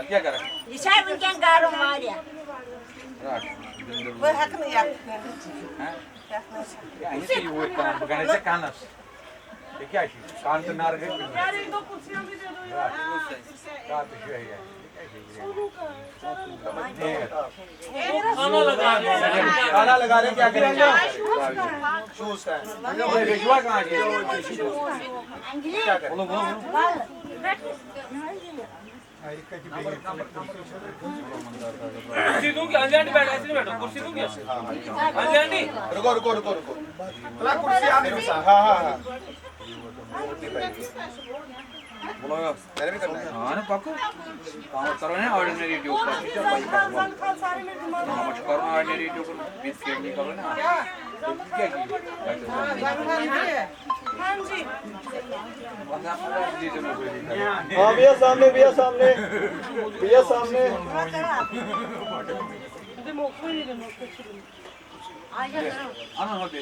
क्या करें? Saya mungkin garam aja. Bu hakkını yap. Ya ini sih वो इतना बगाने से कानस ये क्या चीज कान तो नार गए यार एक दो कुर्सियां भी दे दो यार का तो है ये खाना लगा रहे क्या करेंगे शूज का ये भिजवा कहाँ गया क्या करें बोलो बोलो कुर्सी दूंगी अंजानी बैठो ऐसे नहीं बैठो कुर्सी दूंगी अंजानी रुको रुको रुको रुको थोड़ा कुर्सी आने दो हाँ हाँ हाँ बोलो तेरे भी करना है हाँ ना पाको काम करो ना ऑर्डिनरी ड्यूब पर सारे में दिमाग कुछ करो ना ऑर्डिनरी ड्यूब पर बीस के नहीं करो ना क्या हाँ जी हाँ भैया सामने भैया सामने भैया सामने दिमाग कोई नहीं दिमाग आना हो दे